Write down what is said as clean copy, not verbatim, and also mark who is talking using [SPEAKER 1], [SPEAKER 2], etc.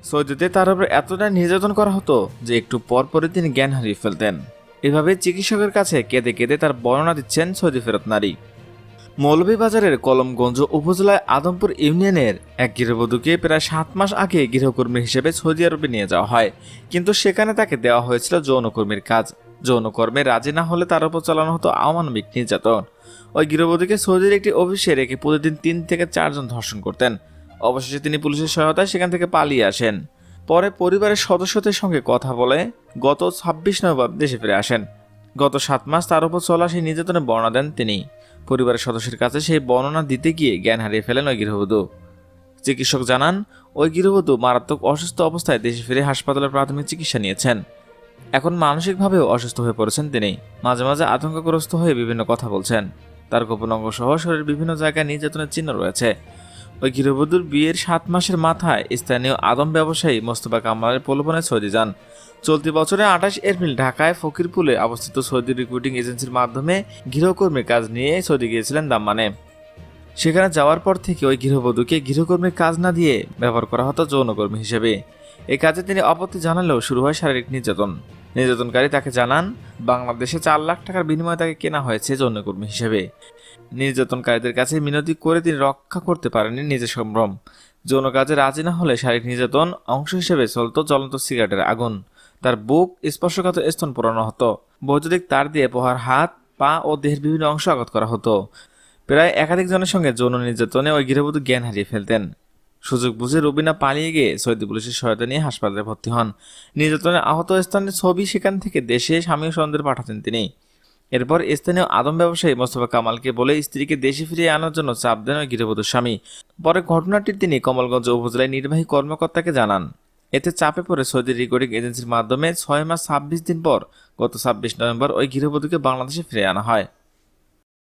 [SPEAKER 1] সৌদিতে তার উপর এতটা নির্যাতন করা হতো যে একটু পর পরই তিনি জ্ঞান হারিয়ে ফেলতেন। এভাবে চিকিৎসকের কাছে কেঁদে কেঁদে তার বর্ণনা দিচ্ছেন সৌদি ফেরত নারী। মৌলভীবাজারের কলমগঞ্জ উপজেলায় আদমপুর ইউনিয়নের এক গৃহবধূকে প্রায় 7 মাস আগে গৃহকর্মী হিসেবে সৌদি আরবে নিয়ে যাওয়া হয়, কিন্তু সেখানে তাকে দেওয়া হয়েছিল যৌনকর্মীর কাজ। যৌনকর্মে রাজি না হলে তার উপর চালানো হতো অমানবিক নির্যাতন। ওই গৃহবধূকে সৌদির একটি অফিসে রেখে প্রতিদিন 3 থেকে 4 জন ধর্ষণ করতেন। অবশেষে তিনি পুলিশের সহায়তায় সেখান থেকে পালিয়ে আসেন। পরে পরিবারের সদস্যদের সঙ্গে কথা বলে গত 26 নভেম্বর দেশে ফিরে আসেন। গত 7 মাস তার উপর চলা সেই নির্যাতনের বর্ণনা দেন তিনি। পরিবারের সদস্যের কাছে সেই বর্ণনা দিতে গিয়ে জ্ঞান হারিয়ে ফেলেন ওই গৃহবধূ। চিকিৎসক জানান, ওই গৃহবধূ মারাত্মক অসুস্থ অবস্থায় দেশে ফিরে হাসপাতালে প্রাথমিক চিকিৎসা নিয়েছেন। এখন মানসিকভাবেও অসুস্থ হয়ে পড়েছেন তিনি। মাঝে মাঝে আতঙ্কগ্রস্ত হয়ে বিভিন্ন কথা বলছেন। তার গোপন অঙ্গ সহ শরীরের বিভিন্ন জায়গায় নির্যাতনের চিহ্ন রয়েছে। ওই গৃহবধূর বিয়ের 7 মাসের মাথায় স্থানীয় আদম ব্যবসায়ী মোস্তফা কামালের প্রলোভনে সৌদি যান। চলতি বছরের 28 এপ্রিল ঢাকায় ফকিরপুলে অবস্থিত সৌদি রিক্রুটিং এজেন্সির মাধ্যমে গৃহকর্মীর কাজ নিয়ে সৌদি গিয়েছিলেন দাম্মানে। সেখানে যাওয়ার পর থেকে ওই গৃহবধূকে গৃহকর্মীর কাজ না দিয়ে ব্যবহার করা হতো যৌনকর্মী হিসেবে। এই কাজে তিনি আপত্তি জানালেও শুরু হয় শারীরিক নির্যাতন। নির্যাতনকারী তাকে জানান, বাংলাদেশে 4 লাখ টাকার বিনিময়ে তাকে কেনা হয়েছে যৌনকর্মী হিসেবে। নির্যাতনকারীদের কাছে মিনতি করে তিনি রক্ষা করতে পারেননি নিজের সম্ভ্রম। যৌন কাজে রাজি না হলে শারীরিক নির্যাতন অংশ হিসেবে চলত জ্বলন্ত সিগারেটের আগুন। তার বুক স্পর্শকাতর স্তন পোড়ানো হতো। বৈদ্যুতিক তার দিয়ে পোহার হাত, পা ও দেহের বিভিন্ন অংশ আঘাত করা হতো। প্রায় একাধিক জনের সঙ্গে যৌন নির্যাতনে ওই গৃহবধূ জ্ঞান হারিয়ে ফেলতেন। সুযোগ বুঝে রুবিনা পালিয়ে গিয়ে সৌদি পুলিশের সহায়তা নিয়ে হাসপাতালে ভর্তি হন। নির্যাতনে আহত স্থানের ছবি সেখান থেকে দেশে স্বামী ও সন্দেহ পাঠাতেন তিনি। এরপর স্থানীয় আদম ব্যবসায়ী মোস্তফা কামালকে বলে স্ত্রীকে দেশে ফিরিয়ে আনার জন্য চাপ দেন ওই গৃহবধূর স্বামী। পরে ঘটনাটি তিনি কমলগঞ্জ উপজেলায় নির্বাহী কর্মকর্তাকে জানান। এতে চাপে পড়ে সৌদি রিক্রুটিং এজেন্সির মাধ্যমে 6 মাস 26 দিন পর গত 26 নভেম্বর ওই গৃহবধূকে বাংলাদেশে ফিরিয়ে আনা হয়।